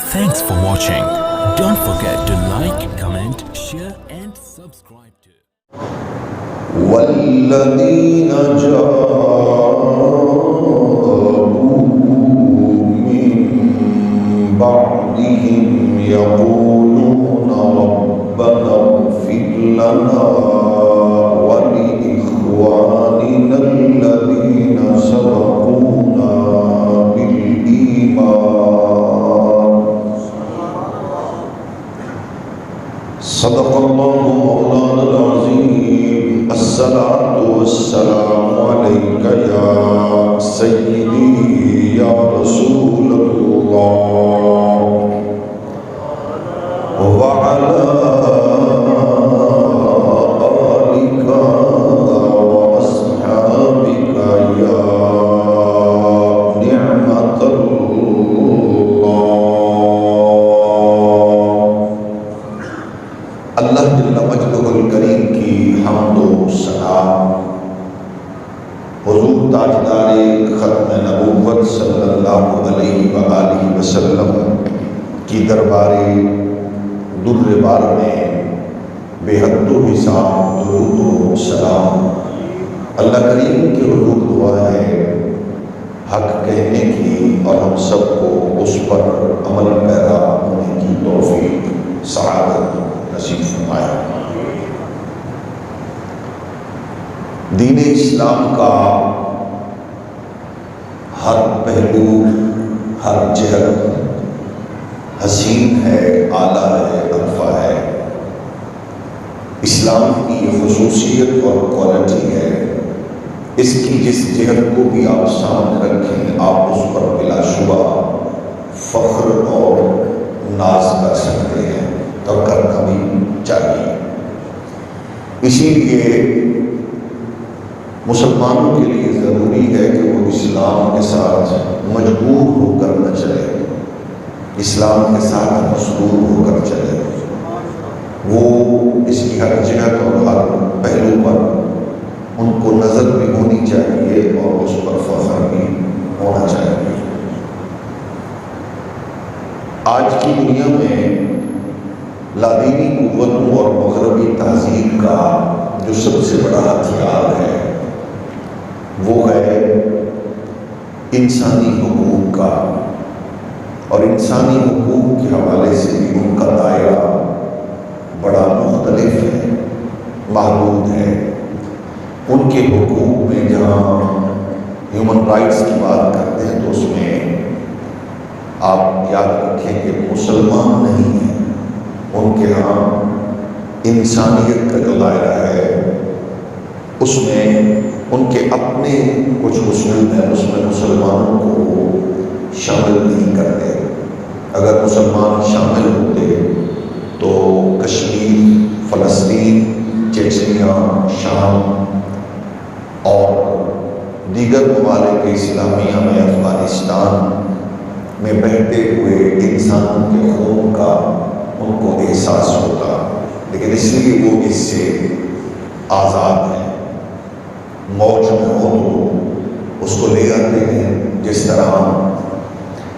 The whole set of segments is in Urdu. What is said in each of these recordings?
Thanks for watching. Don't forget to like, comment, share and subscribe to والذين جاءوا من بعدهم يقولون ربنا اغفر لنا ولإخواننا الذين سبقونا بالإيمان صدق الله مولانا العظيم الصلاة والسلام عليك يا سيدي يا رسول الله وعلى آلك وأصحابك يا نعمة اللہ جل مجدہ الکریم کی حمد و ثنا حضور تاجدار ختم نبوت صلی اللہ علیہ وآلہ وسلم کی دربار در بار میں بے حد و حساب درود و سلام اللہ کریم کے حضور دعا ہے حق کہنے کی اور ہم سب کو اس پر عمل پیرا ہونے کی توفیق سعادت نصیب فرمائے۔ دین اسلام کا ہر پہلو ہر جہت حسین ہے، اعلیٰ ہے، عرفہ ہے۔ اسلام کی یہ خصوصیت اور کوالٹی ہے، اس کی جس جہت کو بھی آپ سامنے رکھیں آپ اس پر بلا شبہ فخر اور ناز کر سکتے ہیں اور کرنا بھی چاہیے۔ اسی لیے مسلمانوں کے لیے ضروری ہے کہ وہ اسلام کے ساتھ مجبور ہو کر نہ چلے، اسلام کے ساتھ مسرور ہو کر چلے، وہ اس کی ہر جہت اور ہر پہلو پر ان کو نظر بھی ہونی چاہیے اور اس پر فخر بھی ہونا چاہیے۔ آج کی دنیا میں لادینی قوتوں اور مغربی تہذیب کا جو سب سے بڑا ہتھیار ہے وہ ہے انسانی حقوق کا، اور انسانی حقوق کے حوالے سے بھی ان کا دائرہ بڑا مختلف ہے، محدود ہے۔ ان کے حقوق میں جہاں ہیومن رائٹس کی بات کرتے ہیں تو اس میں آپ یاد رکھیں کہ مسلمان نہیں ہیں، ان کے ہاں انسانیت کا جو دائرہ ہے اس میں ان کے اپنے کچھ اصول ہیں، اس میں مسلمانوں کو شامل نہیں کرتے۔ اگر مسلمان شامل ہوتے تو کشمیر، فلسطین، چیچنیا، شام اور دیگر ممالک اسلامیہ میں افغانستان میں بہتے ہوئے انسانوں کے خون کا ان کو احساس ہوتا، لیکن اس لیے وہ اس سے آزاد ہیں۔ موج میں ہو تو اس کو لے آتے ہیں۔ جس طرح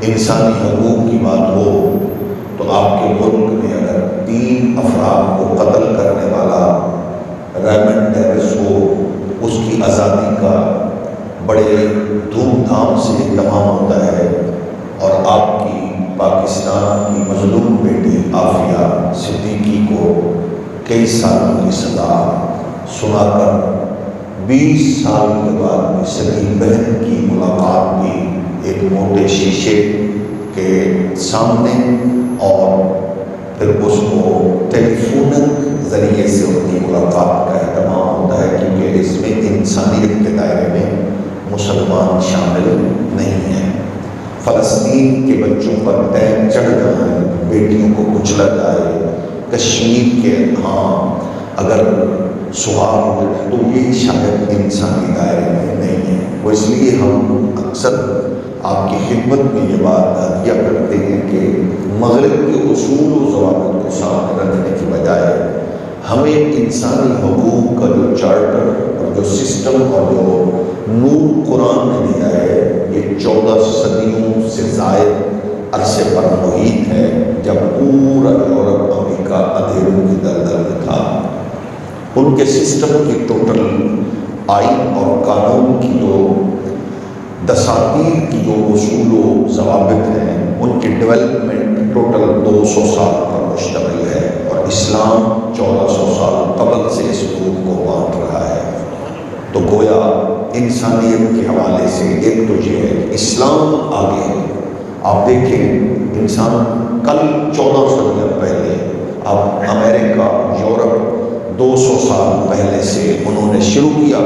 انسانی حقوق کی بات ہو تو آپ کے ملک میں اگر 3 افراد کو قتل کرنے والا ریمنڈ ڈیوس ہو، اس کی آزادی کا بڑے دھوم دھام سے اہتمام ہوتا ہے، اور آپ کی پاکستان کی مظلوم بیٹی عافیہ صدیقی کو کئی سالوں کی سزا سنا کر 20 سال کے بعد بھی سگی بہن کی ملاقات بھی ایک موٹے شیشے کے سامنے، اور پھر اس کو ٹیلی فونک ذریعے سے ان کی ملاقات کا اہتمام ہوتا ہے، کیونکہ اس میں انسانیت کے دائرے میں مسلمان شامل نہیں ہیں۔ فلسطین کے بچوں پر ٹینک چڑھ جائے، بیٹیوں کو کچلا جائے، کشمیر کے ہاں اگر سہاگ ہو تو یہ شاید انسانی دائرے میں نہیں ہے۔ وہ اس لیے ہم اکثر آپ کی خدمت میں یہ بات عطیہ کرتے ہیں کہ مغرب کے اصول و ضوابط کو سامنے رکھنے کی بجائے ہمیں انسانی حقوق کا جو چارٹر اور جو سسٹم اور جو نور قرآن نے دیا ہے، یہ 14 صدیوں سے زائد عرصے پر محیط ہے، اندھیروں کی دلدل میں تھا، ان کے سسٹم کی ٹوٹل آئین اور قانون کی جو دساتیر کی جو اصول و ضوابط ہیں ان کی ڈیولپمنٹ ٹوٹل 200 سال پر مشتمل ہے، اور اسلام 1400 سال قبل سے اس گروپ کو بانٹ رہا ہے۔ تو گویا انسانیت کے حوالے سے ایک تو یہ ہے کہ اسلام آگے ہے۔ آپ دیکھیں انسان کل 14 صدیاں پہلے، اب امریکہ، یورپ 200 سال پہلے سے انہوں نے شروع کیا،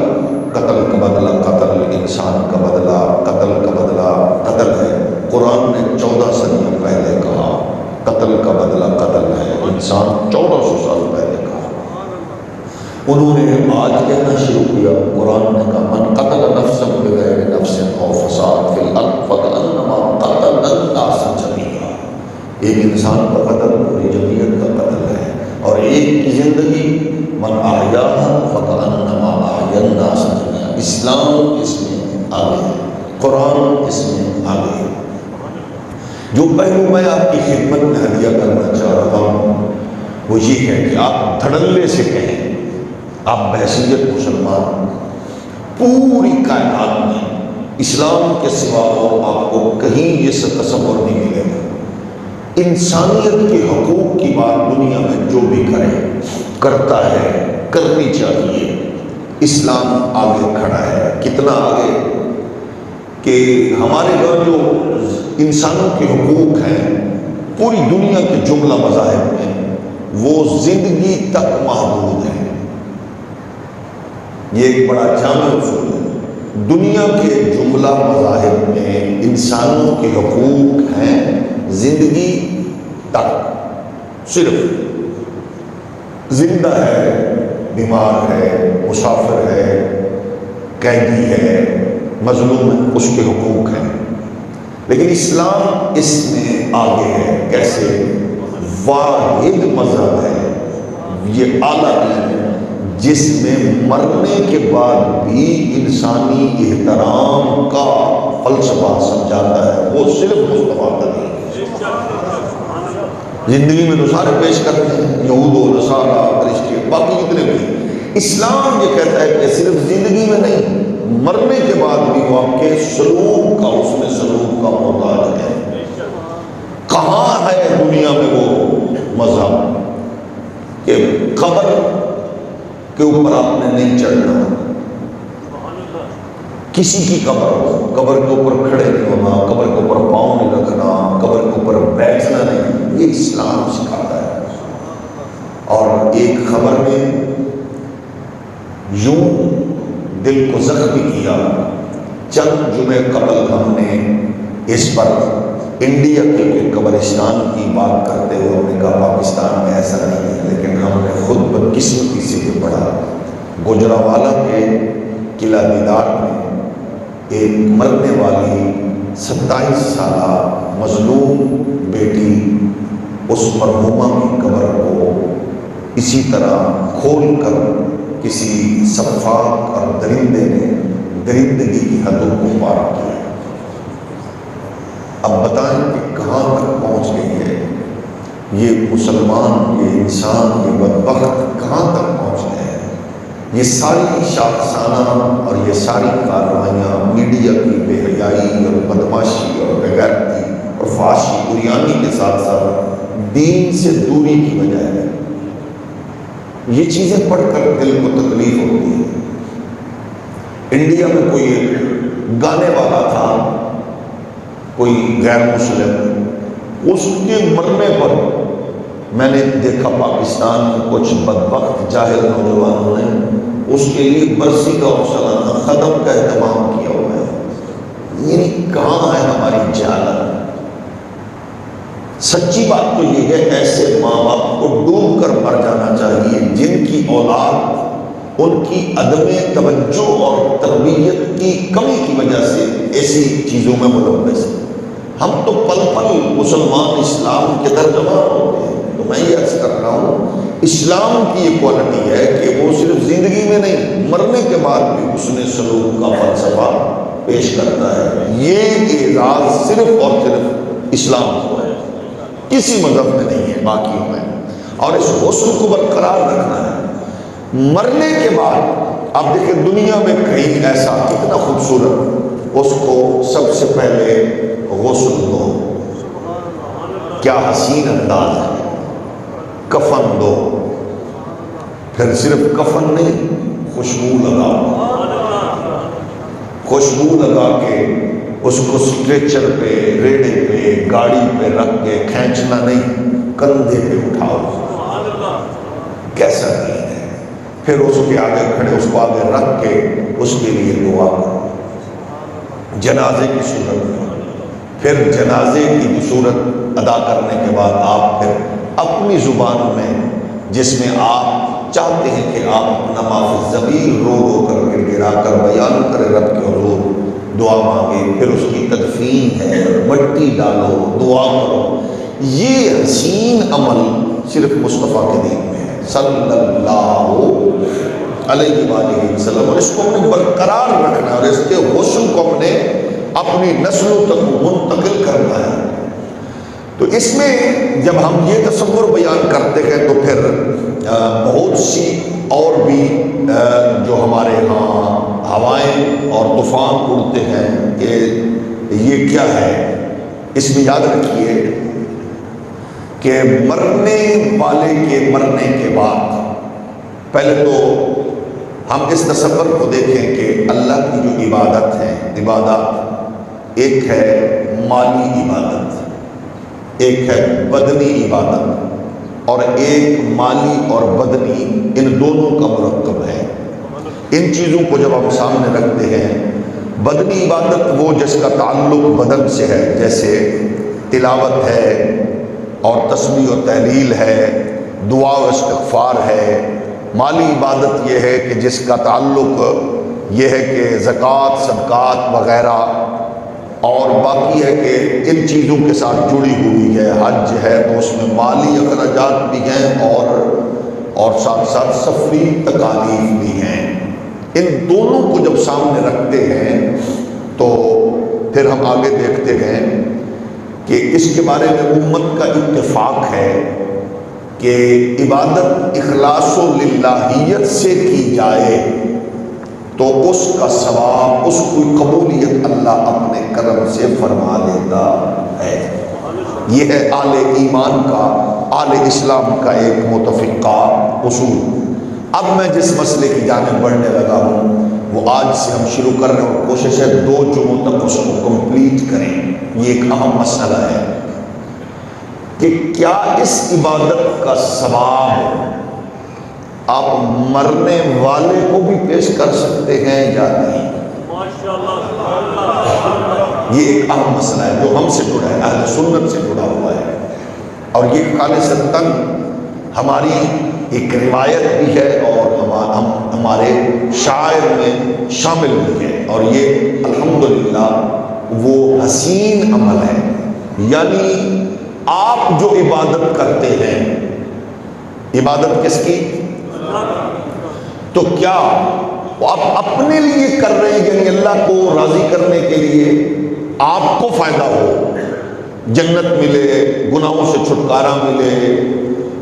قتل کا بدلہ قتل، انسان کا بدلہ قتل کا بدلہ قتل ہے۔ قرآن نے 14 صدیاں پہلے کہا قتل کا بدلہ قتل ہے، انسان 1400 سال پہلے کہا۔ انہوں نے آج کہنا شروع کیا، قرآن نے کہا من قتل نفسا بغیر نفس او فساد فی الارض فکأنما قتل الناس جميعا۔ ایک انسان کا قتل پوری جمعیت کا قتل ہے، اور ایک کی زندگی من احیاها فکأنما احیا الناس جميعا۔ اسلام اس میں آگے ہے، قرآن اس میں آگے ہے۔ جو پہلو میں آپ کی خدمت میں ہدیہ کرنا چاہ رہا ہوں وہ یہ ہے کہ آپ دھڑلے سے کہیں، آپ بحیثیت مسلمان پوری کائنات میں اسلام کے سوا اور آپ کو کہیں یہ تصور نہیں ملے گا۔ انسانیت کے حقوق کی بات دنیا میں جو بھی کرے کرتا ہے، کرنی چاہیے۔ اسلام آگے کھڑا ہے، کتنا آگے کہ ہمارے گھر جو انسانوں کے حقوق ہیں پوری دنیا کے جملہ مذاہب میں وہ زندگی تک محدود ہیں۔ یہ ایک بڑا جامع اصول ہے۔ دنیا کے جملہ مذاہب میں انسانوں کے حقوق ہیں زندگی تک، صرف زندہ ہے، بیمار ہے، مسافر ہے، قیدی ہے، مظلوم ہے، اس کے حقوق ہیں۔ لیکن اسلام اس میں آگے ہے۔ کیسے؟ واحد مذہب ہے، یہ اعلیٰ دین ہے جس میں مرنے کے بعد بھی انسانی احترام کا فلسفہ سمجھاتا ہے۔ وہ صرف مصطفیٰ کا نہیں ہے۔ زندگی میں تو سارے پیش کرتے ہیں، یہود و نصارہ، کرسچن، باقی جتنے بھی۔ اسلام یہ کہتا ہے کہ صرف زندگی میں نہیں، مرنے کے بعد بھی وہ آپ کے سلوک کا، اس میں سلوک کا محتاج ہے۔ کہاں ہے دنیا میں وہ مذہب کہ قبر کے اوپر آپ نے نہیں چڑھنا، کسی کی قبر ہو، قبر کے اوپر کھڑے نہیں ہونا، قبر کے اوپر پاؤں نہیں رکھنا، قبر کے اوپر بیٹھنا نہیں، یہ اسلام سکھاتا ہے۔ اور ایک خبر نے یوں دل کو زخمی کیا، چند جمعے قبل ہم نے اس پر انڈیا کے قبرستان کی بات کرتے ہوئے ہم نے کہا پاکستان میں ایسا نہیں ہے، لیکن ہم نے خود بدقسمتی سے یہ پڑھا۔ گجرانوالہ کے قلعہ دیدار میں ایک مرنے والی 27 سالہ مظلوم بیٹی، اس مرحومہ کی قبر کو اسی طرح کھول کر کسی سفاک اور درندے نے درندگی کی حدوں کو پار کیا۔ اب بتائیں کہ کہاں تک پہنچ گئی ہے یہ مسلمان، یہ انسان، یہ بدبخت کہاں تک پہنچ گئے ہیں۔ یہ ساری شاخسانہ اور یہ ساری کارروائیاں میڈیا کی بے حیائی اور بدماشی اور بغیرتی اور فحاشی بریانی کے ساتھ ساتھ دین سے دوری کی وجہ ہے۔ یہ چیزیں پڑھ کر دل کو تکلیف ہوتی ہے۔ انڈیا میں کوئی ایک گانے والا تھا، کوئی غیر مسلم، اس کے مرنے پر میں نے دیکھا پاکستان میں کچھ بدبخت جاہل نوجوانوں نے اس کے لیے برسی کا اور سالانہ ختم کا اہتمام کیا ہوا ہے۔ یعنی کہاں ہے ہماری جہالت؟ سچی بات تو یہ ہے، ایسے ماں باپ کو ڈوب کر مر جانا چاہیے جن کی اولاد ان کی عدم توجہ اور تربیت کی کمی کی وجہ سے ایسی چیزوں میں ملوث ہے۔ ہم تو پل پل مسلمان اسلام کے ترجمان ہوتے ہیں۔ تو میں یہ عرض کر رہا ہوں، اسلام کی یہ کوالٹی ہے کہ وہ صرف زندگی میں نہیں، مرنے کے بعد بھی اس نے سلوک کا فلسفہ پیش کرتا ہے۔ یہ اعزاز صرف اور صرف اسلام کو ہے، کسی مذہب میں نہیں ہے، باقیوں میں۔ اور اس غسل کو برقرار رکھنا ہے۔ مرنے کے بعد اب دیکھیں دنیا میں کہیں ایسا کتنا خوبصورت، اس کو سب سے پہلے غسل دو، کیا حسین انداز ہے، کفن دو، پھر صرف کفن نہیں، خوشبو لگاؤ، خوشبو لگا کے اس کو اسٹریچر پہ، ریڑے پہ، گاڑی پہ رکھ کے کھینچنا نہیں، کندھے پہ اٹھاؤ، کیسا دین ہے۔ پھر اس کے آگے کھڑے، اس کو آگے رکھ کے اس کے لیے دعا کرو، جنازے کی صورت میں۔ پھر جنازے کی صورت ادا کرنے کے بعد آپ پھر اپنی زبان میں، جس میں آپ چاہتے ہیں کہ آپ اپنا معافی ضمیر رو رو کر کے گرا کر بیان کرے رب کے حضور، دعا مانگے، پھر اس کی تدفین ہے، مٹی ڈالو، دعا کرو۔ یہ حسین عمل صرف مصطفیٰ کے دین میں ہے صلی اللہ علیہ وآلہ وسلم، اور اس کو ہم نے برقرار رکھنا ہے، اور اس کے غسل کو ہم نے اپنی نسلوں تک منتقل کرنا ہے۔ تو اس میں جب ہم یہ تصور بیان کرتے ہیں تو پھر بہت سی اور بھی جو ہمارے ہاں ہوائیں اور طوفان اڑتے ہیں کہ یہ کیا ہے۔ اس میں یاد رکھیے کہ مرنے والے کے مرنے کے بعد پہلے تو ہم اس تصور کو دیکھیں کہ اللہ کی جو عبادت ہے، عبادت ایک ہے مالی عبادت، ایک ہے بدنی عبادت، اور ایک مالی اور بدنی ان دونوں کا مرکب ہے۔ ان چیزوں کو جب ہم سامنے رکھتے ہیں، بدنی عبادت وہ جس کا تعلق بدن سے ہے، جیسے تلاوت ہے اور تسبیح و تحلیل ہے، دعا و استغفار ہے۔ مالی عبادت یہ ہے کہ جس کا تعلق یہ ہے کہ زکوٰۃ، صدقات وغیرہ، اور باقی ہے کہ ان چیزوں کے ساتھ جڑی ہوئی ہے۔ حج ہے تو اس میں مالی اخراجات بھی ہیں اور ساتھ ساتھ سفری تکالیف بھی ہیں۔ ان دونوں کو جب سامنے رکھتے ہیں تو پھر ہم آگے دیکھتے ہیں کہ اس کے بارے میں امت کا اتفاق ہے کہ عبادت اخلاص و للہیت سے کی جائے تو اس کا ثواب، اس کی قبولیت اللہ اپنے کرم سے فرما دیتا ہے۔ یہ ہے اہل ایمان کا، اہل اسلام کا ایک متفقہ اصول۔ اب میں جس مسئلے کی جانب بڑھنے لگا ہوں وہ آج سے ہم شروع کر رہے ہیں، اور کوشش ہے 2 جمعوں تک اس کو کمپلیٹ کریں۔ یہ ایک اہم مسئلہ ہے کہ کیا اس عبادت کا ثواب آپ مرنے والے کو بھی پیش کر سکتے ہیں یا نہیں؟ یہ ایک اہم مسئلہ ہے جو ہم سے جڑا ہے، اہل سنت سے جڑا ہوا ہے، اور یہ خالصتاً ہماری ایک روایت بھی ہے اور ہمارے شاعر میں شامل بھی ہے، اور یہ الحمدللہ وہ حسین عمل ہے۔ یعنی آپ جو عبادت کرتے ہیں، عبادت کس کی؟ تو کیا آپ اپنے لیے کر رہے ہیں، یعنی اللہ کو راضی کرنے کے لیے، آپ کو فائدہ ہو، جنت ملے، گناہوں سے چھٹکارا ملے،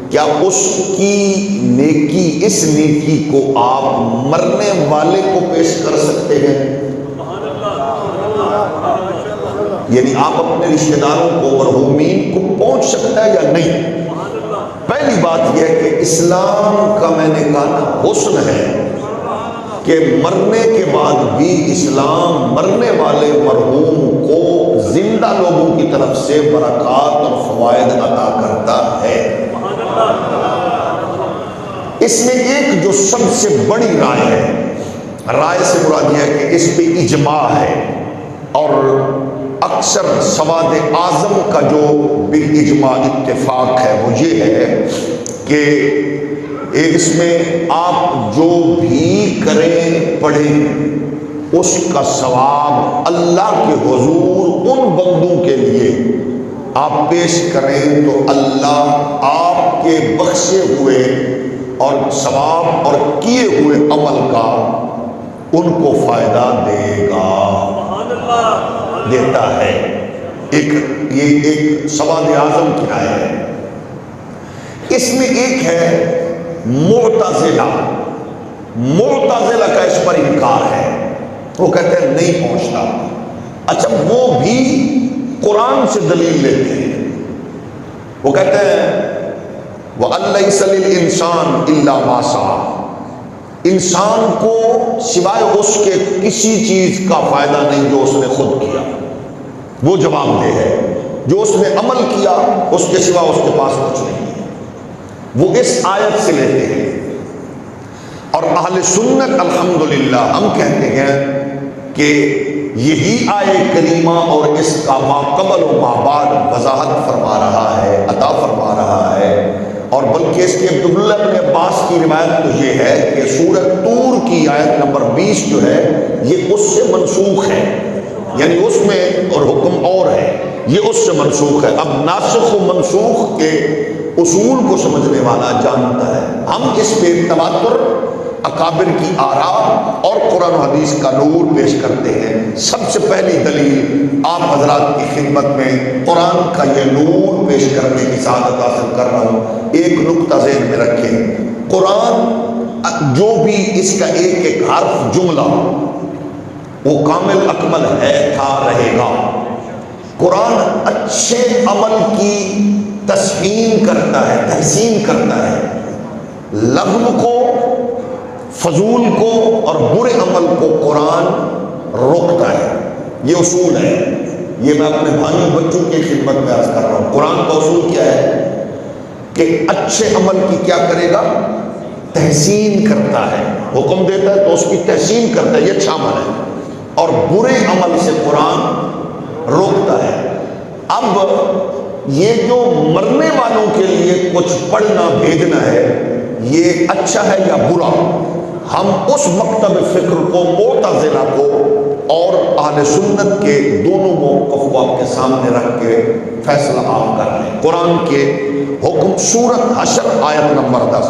کیا اس کی نیکی، اس نیکی کو آپ مرنے والے کو پیش کر سکتے ہیں؟ یعنی آپ اپنے رشتہ داروں کو، مرحومین کو پہنچ سکتا ہے یا نہیں؟ پہلی بات یہ ہے کہ اسلام کا میں نے کہا حسن ہے کہ مرنے کے بعد بھی اسلام مرنے والے مرحوم کو زندہ لوگوں کی طرف سے برکات اور فوائد عطا کرتا ہے۔ اس میں ایک جو سب سے بڑی رائے ہے، رائے سے مراد یہ ہے کہ اس پہ اجماع ہے، اور اکثر سواد اعظم کا جو بالاجماع اتفاق ہے وہ یہ ہے کہ اس میں آپ جو بھی کریں پڑھیں اس کا ثواب اللہ کے حضور ان بندوں کے لیے آپ پیش کریں تو اللہ آپ کے بخشے ہوئے اور ثواب اور کیے ہوئے عمل کا ان کو فائدہ دے گا، دیتا ہے۔ یہ ایک سواد اعظم کی رائے ہے۔ اس میں ایک ہے معتزلہ کا اس پر انکار ہے، وہ کہتے ہیں نہیں پہنچتا۔ اچھا وہ بھی قرآن سے دلیل لیتے ہیں، وہ کہتے ہیں وَأَن لَيْسَ لِلْإِنسَانِ إِلَّا مَا سَعَى، انسان کو سوائے اس کے کسی چیز کا فائدہ نہیں جو اس نے خود کیا، وہ جواب دہ ہے، جو اس نے عمل کیا اس کے سوا اس کے پاس کچھ نہیں ہے، وہ اس آیت سے لیتے ہیں۔ اور اہل سنت الحمدللہ ہم کہتے ہیں کہ یہی آیت کریمہ اور اس کا ما قبل و ما بعد وضاحت فرما رہا ہے، عطا فرما رہا ہے۔ اور بلکہ اس کے عبداللہ بن عباس کی روایت تو یہ ہے کہ سورہ طور کی آیت نمبر 20 جو ہے یہ اس سے منسوخ ہے، یعنی اس میں اور حکم اور ہے، یہ اس سے منسوخ ہے۔ اب ناسخ و منسوخ کے اصول کو سمجھنے والا جانتا ہے۔ ہم اس پہ تواتر، اکابر کی آراء اور قرآن و حدیث کا نور پیش کرتے ہیں۔ سب سے پہلی دلیل آپ حضرات کی خدمت میں قرآن کا یہ نور پیش کرنے کی سعادت حاصل کر رہا ہوں۔ ایک نقطہ ذہن میں رکھیں، قرآن جو بھی اس کا ایک ایک حرف جملہ وہ کامل اکمل ہے، تھا، رہے گا۔ قرآن اچھے عمل کی تسہین کرتا ہے، تحسین کرتا ہے، لغو کو، فضول کو اور برے عمل کو قرآن روکتا ہے۔ یہ اصول ہے، یہ میں اپنے بھائیوں بچوں کی خدمت میں عرض کر رہا ہوں۔ قرآن کا اصول کیا ہے کہ اچھے عمل کی کیا کرے گا؟ تحسین کرتا ہے، حکم دیتا ہے تو اس کی تحسین کرتا ہے، یہ اچھا عمل ہے، اور برے عمل سے قرآن روکتا ہے۔ اب یہ جو مرنے والوں کے لیے کچھ پڑھنا بھیجنا ہے یہ اچھا ہے یا برا، ہم اس مکتب فکر کو، معتزلہ کو اور اہل سنت کے دونوں موقف کو آپ کے سامنے رکھ کے فیصلہ آپ کر لیں۔ قرآن کے حکم سورۃ حشر آیت نمبر 10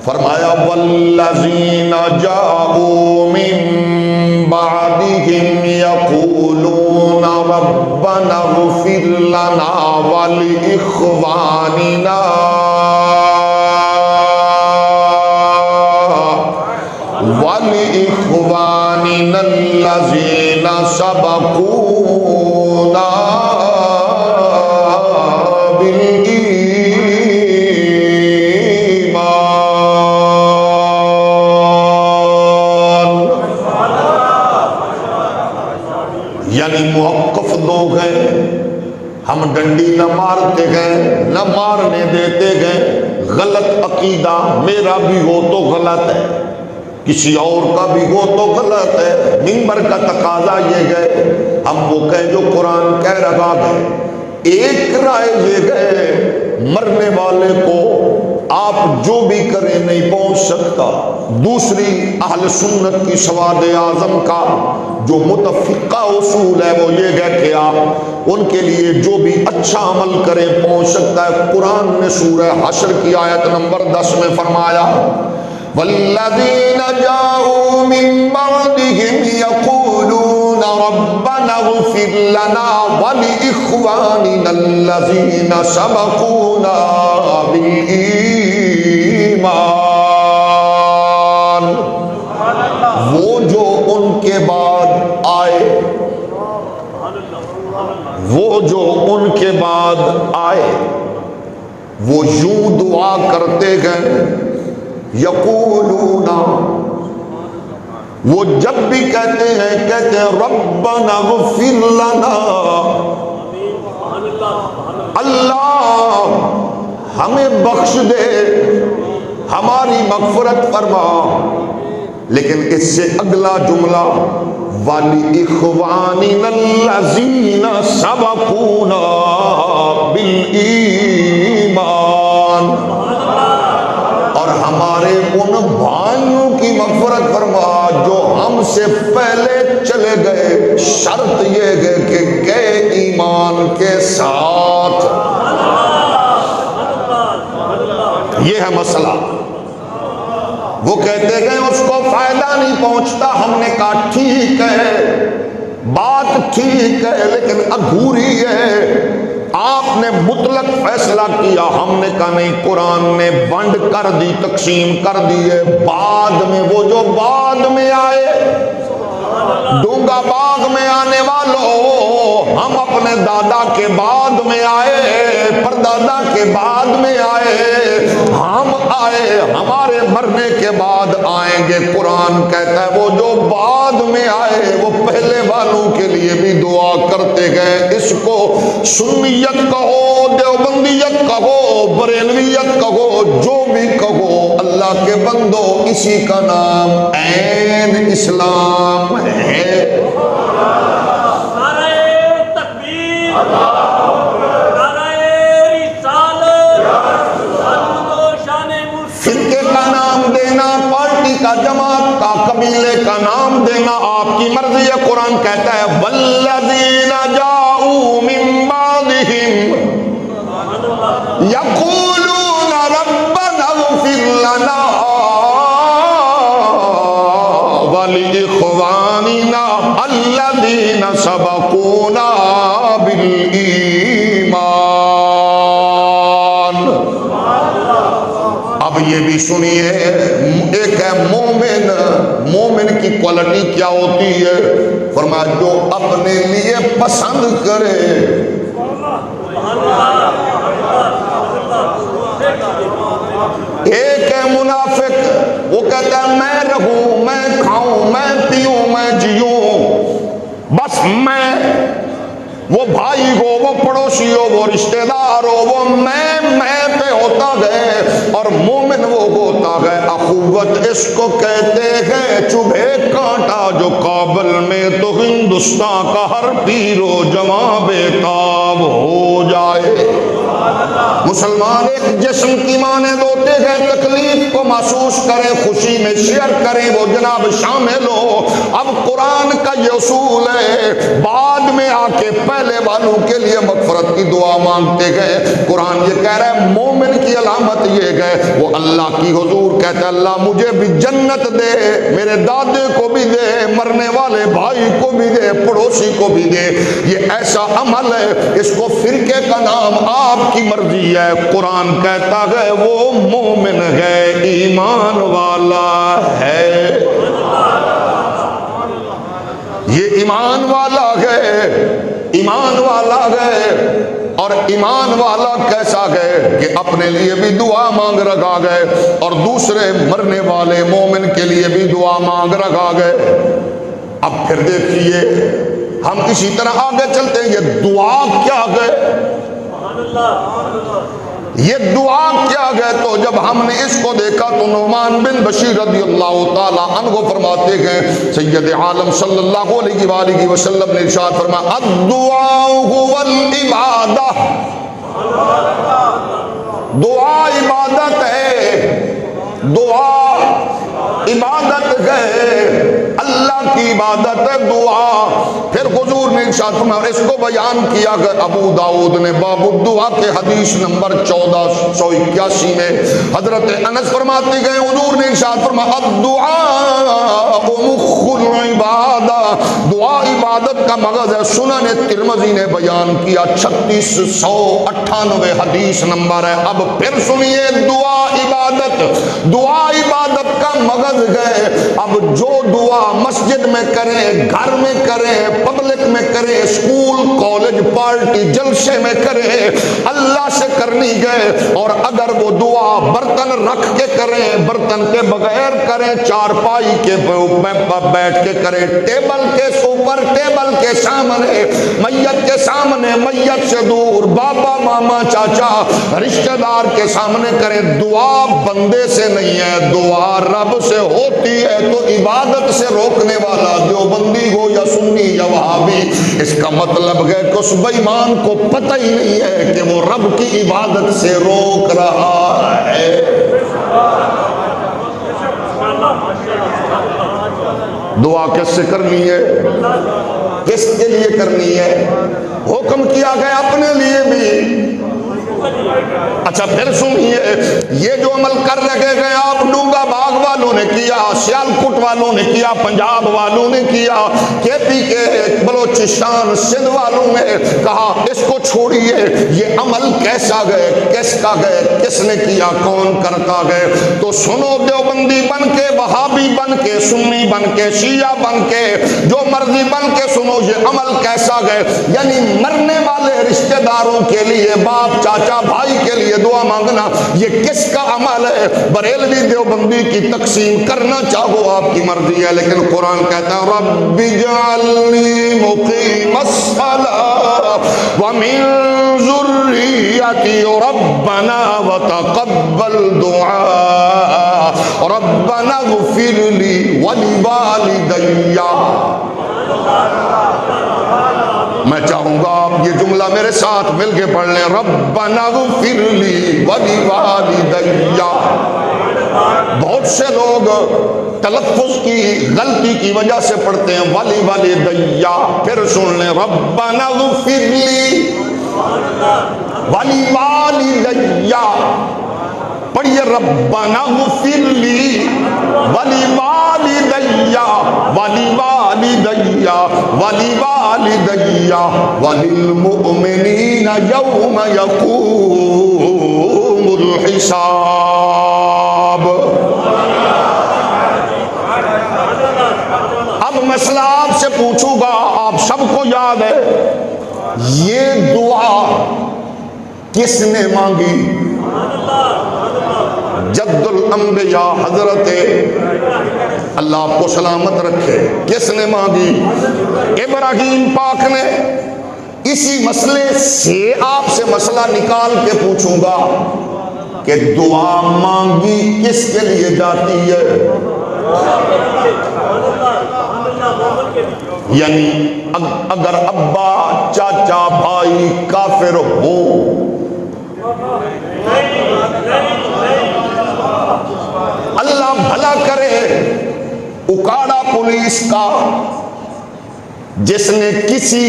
فرمایا والذین جاءوا من بعدهم یقولون ربنا اغفر لنا ولإخواننا الذین سبقونا بالایمان، یعنی موقف دو گئے، ہم ڈنڈی نہ مارتے گئے، نہ مارنے دیتے گئے، غلط عقیدہ میرا بھی ہو تو غلط ہے، کسی اور کا بھی ہو تو غلط ہے، منبر کا تقاضا یہ گئے، ہم وہ کہے جو قرآن کہہ رہا ہے۔ ایک رائے یہ گئے مرنے والے کو آپ جو بھی کریں نہیں پہنچ سکتا، دوسری اہل سنت کی سواد اعظم کا جو متفقہ اصول ہے وہ یہ ہے کہ آپ ان کے لیے جو بھی اچھا عمل کریں پہنچ سکتا ہے۔ قرآن نے سورہ حشر کی آیت نمبر 10 میں فرمایا والذین جاءوا من بعدهم یقولون ربنا اغفر لنا ولإخواننا الذین سبقونا بالایمان، وہ جو ان کے بعد آئے، وہ جو ان کے بعد آئے وہ یوں دعا کرتے گئے، یقولون، وہ جب بھی کہتے ہیں ربنا اغفر لنا، اللہ ہمیں بخش دے، ہماری مغفرت فرما، لیکن اس سے اگلا جملہ وَلِإِخْوَانِنَا الَّذِينَ سَبَقُونَا بِالْإِيمَانِ، اور ہمارے ان بھائیوں کی مغفرت فرما جو ہم سے پہلے چلے گئے، شرط یہ ہے کہ گئے ایمان کے ساتھ۔ یہ ہے مسئلہ۔ وہ کہتے گئے اس کو فائدہ نہیں پہنچتا، ہم نے کہا ٹھیک ہے، بات ٹھیک ہے لیکن ادھوری ہے، آپ نے مطلق فیصلہ کیا، ہم نے کہا نہیں، قرآن نے بانٹ کر دی، تقسیم کر دی ہے۔ بعد میں وہ جو بعد میں آئے، ڈونگا باغ میں آنے والوں، ہم اپنے دادا کے بعد میں آئے، پردادا کے بعد میں آئے، ہم آئے، ہمارے مرنے کے بعد آئیں گے۔ قرآن کہتا ہے وہ جو بعد میں آئے وہ پہلے والوں کے لیے بھی دعا کرتے گئے۔ اس کو سنیت کہو، دیوبندیت کہو، بریلویت کہو، جو بھی کہو، اللہ کے بندو، اسی کا نام عین اسلام ہے۔ فرقے کا نام دینا، پارٹی کا، جماعت کا، قبیلے کا نام دینا آپ کی مرضی ہے۔ قرآن کہتا ہے والذین جاؤوا من بعدہم یقولون ربنا اغفر لنا ولاخواننا الذین سبقونا بالایمان۔ اب یہ بھی سنیے، ایک ہے مومن، مومن کی کوالٹی کیا ہوتی ہے؟ فرمایا جو اپنے لیے پسند کرے۔ ایک ہے منافق، وہ کہتا ہے میں رہوں، میں کھاؤں، میں پیوں، میں جیوں، بس میں، وہ بھائی ہو، وہ پڑوسی ہو، وہ رشتہ دار ہو، وہ میں پہ ہوتا گئے، اور مومن وہ ہوتا گئے۔ اخوت اس کو کہتے ہیں، چبھے کانٹا جو کابل میں تو ہندوستان کا ہر پیر و جواں بے تاب ہو جائے۔ مسلمان ایک جسم کی مانند ہوتے ہیں، تکلیف کو محسوس کریں، خوشی میں شیئر کریں، وہ جناب شامل ہو۔ اب قرآن کا یہ اصول ہے، بعد میں آ کے پہلے والوں کے لیے مغفرت کی دعا مانگتے گئے۔ قرآن یہ کہہ رہا ہے مومن کی علامت یہ ہے، وہ اللہ کی حضور کہتا ہے اللہ مجھے بھی جنت دے، میرے دادے کو بھی دے، مرنے والے بھائی کو بھی دے، پڑوسی کو بھی دے۔ یہ ایسا عمل ہے، اس کو فرقے کا نام آپ کی مرضی ہے۔ قرآن کہتا ہے وہ مومن ہے، ایمان والا ہے، یہ ایمان والا ہے، ایمان والا ہے۔ اور ایمان والا کیسا گئے کہ اپنے لیے بھی دعا مانگ رکھا گئے اور دوسرے مرنے والے مومن کے لیے بھی دعا مانگ رکھا گئے۔ اب پھر دیکھیے ہم اسی طرح آگے چلتے ہیں، یہ دعا کیا گئے، یہ دعا کیا گئے؟ تو جب ہم نے اس کو دیکھا تو نعمان بن بشیر رضی اللہ تعالی عنہ فرماتے ہیں، سید عالم صلی اللہ علیہ وآلہ وسلم نے ارشاد فرمایا الدعاء هو العبادہ، دعا عبادت ہے، دعا عبادت ہے، اللہ کی عبادت ہے دعا۔ پھر حضور نے ارشاد فرمایا، اس کو بیان کیا کہ ابو داؤد نے باب الدعا کے حدیث نمبر 1481 میں حضرت انس فرماتے گئے، حضور نے ارشاد فرمایا الدعاء مخ العبادہ، دعا عبادت کا مغز ہے۔ سنن ترمذی نے بیان کیا 3698 حدیث نمبر ہے۔ اب پھر سنیے، دعا عبادت، دعا عبادت کا مغز ہے۔ اب جو دعا مسجد میں کریں، گھر میں کریں، پبلک میں کریں، اسکول، کالج، پارٹی، جلسے میں کریں، اللہ سے کرنی گئے، اور اگر وہ دعا برتن رکھ کے کریں، برتن کے بغیر کریں، چارپائی کے بیٹھ کے کریں، ٹیبل کے اوپر، ٹیبل کے سامنے، میت کے سامنے، میت سے دور، بابا ماما چاچا رشتہ دار کے سامنے کریں، دعا بندے سے نہیں ہے، دعا رب سے ہوتی ہے۔ تو عبادت سے روکنے والا دیوبندی ہو یا سنی یا وہابی، اس کا مطلب ہے کہ اس بے ایمان کو پتہ ہی نہیں ہے کہ وہ رب کی عبادت سے روک رہا ہے۔ دعا کس سے کرنی ہے، کس کے لیے کرنی ہے؟ حکم کیا گیا اپنے لیے بھی۔ اچھا پھر سنیے، یہ جو عمل کر رکھے گئے آپ ڈونگا باغ والوں والوں نے کیا، سیالکوٹ والوں نے کیا، پنجاب والوں نے کیا، کے پی کے بلوچستان سندھ والوں نے کہا اس کو چھوڑیے، یہ عمل کیسا گئے، کس کا گئے، کس نے کیا، کون کرتا گئے؟ تو سنو، دیوبندی بن کے، وہابی بن کے، سنی بن کے، شیعہ بن کے، جو مرضی بن کے سنو، یہ عمل کیسا گئے؟ یعنی مرنے والے رشتہ داروں کے لیے، باپ چاچا بھائی کے لیے دعا مانگنا، یہ کس کا عمل ہے؟ بریلوی دیوبندی کی تقسیم کرنا چاہو آپ کی مرضی ہے، لیکن قرآن کہتا ہے رب اجعلنی مقیم الصلاۃ ومن ذریتی ربنا وتقبل دعاء ربنا اغفر لی ولوالدی۔ میں چاہوں گا آپ یہ جملہ میرے ساتھ مل کے پڑھ لیں، ربنا اغفر لی ولوالدی۔ بہت سے لوگ تلفظ کی غلطی کی وجہ سے پڑھتے ہیں ولوالدی، پھر سن لیں ربنا اغفر لی ولوالدی، پڑھیے ربنا اغفر لی ولوالدی ولوالدی ولوالدی وللمؤمنین یوم یقوم الحساب۔ اب مسئلہ آپ سے پوچھوں گا، آپ سب کو یاد ہے یہ دعا کس نے مانگی؟ جد الانبیاء حضرت، اللہ آپ کو سلامت رکھے، کس نے مانگی؟ ابراہیم پاک نے۔ اسی مسئلے سے آپ سے مسئلہ نکال کے پوچھوں گا کہ دعا مانگی کس کے لیے جاتی ہے؟ یعنی اگر ابا چاچا بھائی کافر ہو، اللہ بھلا کرے اکاڑا پولیس کا جس نے کسی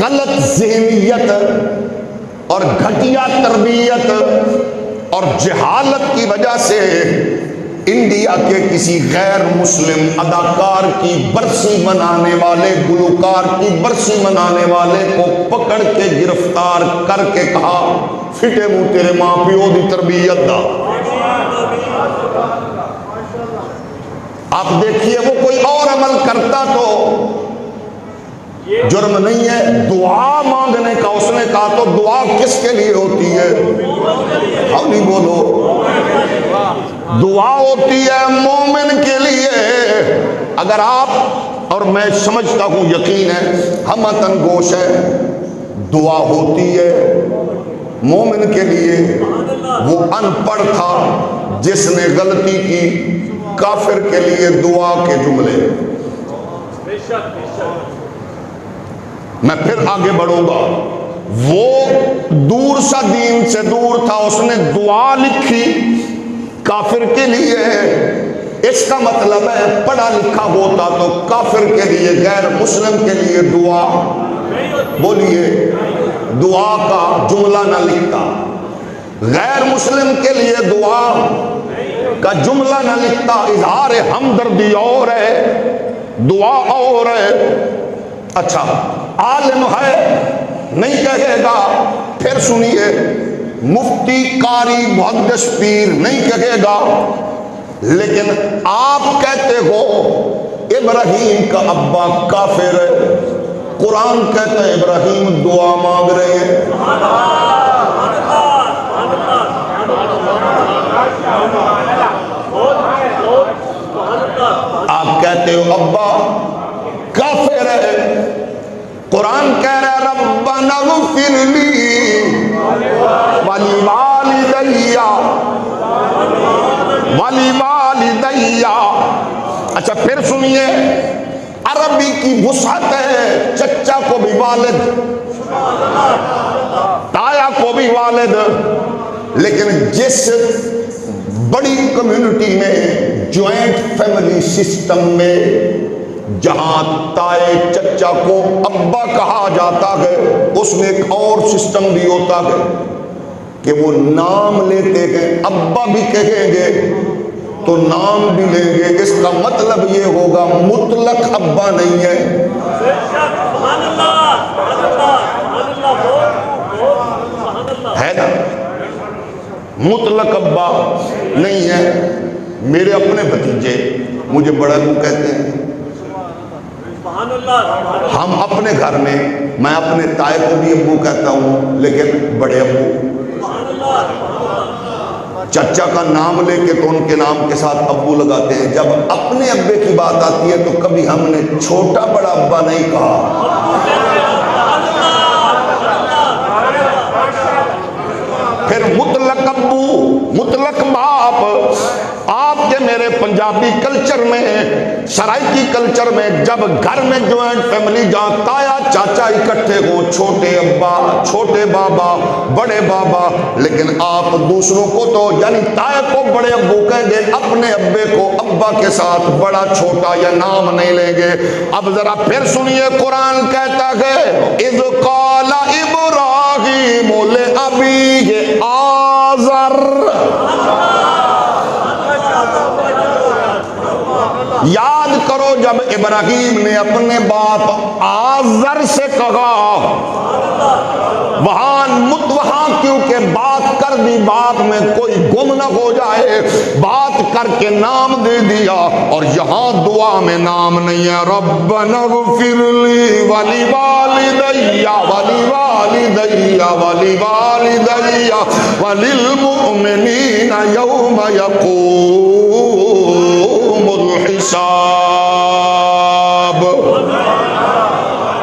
غلط ذہنیت اور گھٹیا تربیت اور جہالت کی وجہ سے انڈیا کے کسی غیر مسلم اداکار کی برسی منانے والے، گلوکار کی برسی منانے والے کو پکڑ کے گرفتار کر کے کہا فٹے منہ تیرے ماں پیو دی تربیت دا۔ آپ دیکھیے وہ کوئی اور عمل کرتا تو جرم نہیں ہے، دعا مانگنے کا اس نے کہا تو دعا کس کے لیے ہوتی ہے؟ ہم نہیں بولو، دعا ہوتی ہے مومن کے لیے۔ اگر آپ اور میں سمجھتا ہوں، یقین ہے ہم وطن گوش ہے، دعا ہوتی ہے مومن کے لیے۔ وہ ان پڑھ تھا جس نے غلطی کی، کافر کے لیے دعا کے جملے۔ میں پھر آگے بڑھوں گا، وہ دور سا دین سے دور تھا، اس نے دعا لکھی کافر کے لیے۔ اس کا مطلب ہے پڑھا لکھا ہوتا تو کافر کے لیے، غیر مسلم کے لیے دعا، بولیے، دعا کا جملہ نہ لکھتا، غیر مسلم کے لیے دعا کا جملہ نہ لکھتا۔ اظہار ہمدردی اور ہے، دعا اور ہے۔ اچھا، عالم ہے نہیں کہے گا، پھر سنیے، مفتی قاری محدث پیر نہیں کہے گا، لیکن آپ کہتے ہو ابراہیم کا ابا کافر ہے، قرآن کہتا ہے ابراہیم دعا مانگ رہے ہیں۔ آپ کہتے ہو ابا کافر ہے، قرآن کہہ رہا ہے ربنا اغفر لی ولوالدی۔ اچھا پھر سنیے، عربی کی وسعت ہے، چچا کو بھی والد، تایا کو بھی والد، لیکن جس بڑی کمیونٹی میں، جوائنٹ فیملی سسٹم میں، جہاں تائے چچا کو ابا کہا جاتا ہے، اس میں ایک اور سسٹم بھی ہوتا ہے کہ وہ نام لیتے ہیں، ابا بھی کہیں گے تو نام بھی لیں گے، اس کا مطلب یہ ہوگا مطلق ابا نہیں ہے، ہے نا، مطلق ابا نہیں ہے۔ میرے اپنے بھتیجے مجھے بڑا ابو کہتے ہیں، ہم اپنے گھر میں، میں اپنے تائے کو بھی ابو کہتا ہوں، لیکن بڑے ابو، چچا کا نام لے کے تو ان کے نام کے ساتھ ابو لگاتے ہیں۔ جب اپنے ابے کی بات آتی ہے تو کبھی ہم نے چھوٹا بڑا ابا نہیں کہا۔ پھر مطلق ابو، مطلق باپ، آپ کے میرے پنجابی کلچر میں، سرائکی کلچر میں، جب گھر میں جوائنٹ فیملی جہاں تایا چاچا اکٹھے ہوں، چھوٹے ابا، چھوٹے بابا، بڑے بابا، لیکن آپ دوسروں کو تو یعنی تایا کو بڑے ابو کہیں گے، اپنے ابے کو ابا کے ساتھ بڑا چھوٹا یا نام نہیں لیں گے۔ اب ذرا پھر سنیے، قرآن کہتا ہے اذ قال ابراہیم لأبیہ آزر، یاد کرو جب ابراہیم نے اپنے باپ آزر سے کہا، وہاں کیونکہ بات کر دی، بات میں کوئی گم نہ ہو جائے، بات کر کے نام دے دیا، اور یہاں دعا میں نام نہیں ہے، ربنا اغفر لی ولی والدی ولی والدی ولی والدی وللمؤمنین یوم یقوم الحساب۔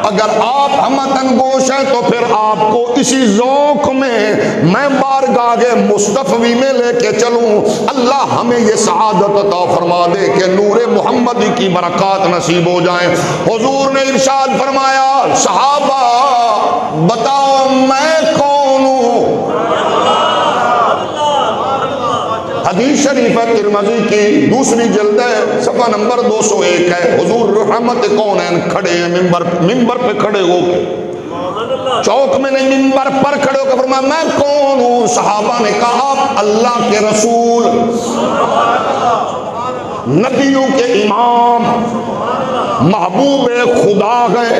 اگر آپ ہمتن گوش ہیں تو پھر آپ کو اسی ذوق میں بارگاہ مصطفی میں لے کے چلوں۔ اللہ ہمیں یہ سعادت عطا فرما دے کہ نور محمدی کی برکات نصیب ہو جائیں۔ حضور نے ارشاد فرمایا، صحابہ بتاؤ میں کون ہوں؟ حدیث شریف ہے ترمذی کی، دوسری جلد ہے، صفحہ نمبر 201 ہے۔ حضور رحمت کونین کھڑے ہیں، ممبر پہ کھڑے ہو کے، چوک میں نہیں، ممبر پر کھڑے ہو کے فرمایا میں کون ہوں؟ صحابہ نے کہا آپ اللہ کے رسول، نبیوں کے امام، محبوب خدا ہے۔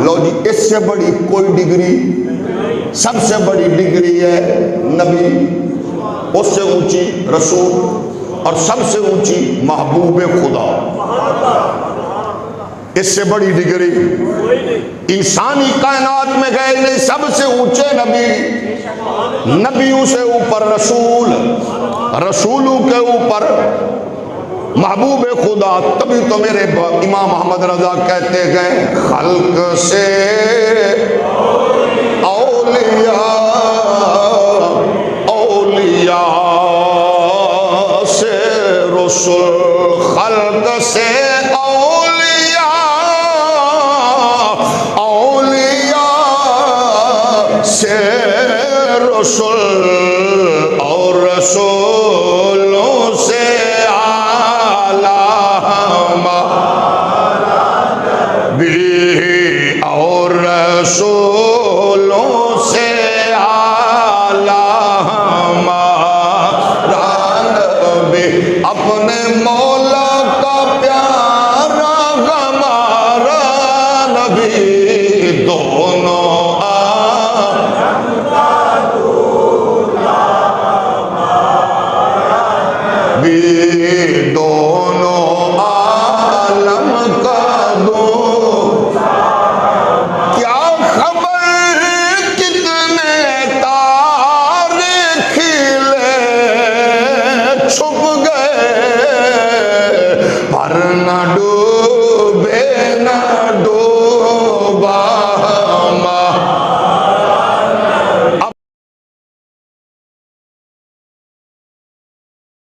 لو جی، اس سے بڑی کوئی ڈگری، سب سے بڑی ڈگری ہے نبی، اس سے اونچی رسول، اور سب سے اونچی محبوب خدا۔ اس سے بڑی ڈگری انسانی کائنات میں گئے نہیں، سب سے اونچے نبی، نبیوں سے اوپر رسول، رسولوں کے اوپر محبوب خدا۔ تبھی تو میرے امام محمد رضا کہتے گئے، خلق سے اولیاء، اولیاء سے رسول، خلق سے اولیاء، اولیاء سے رسول، اور رسول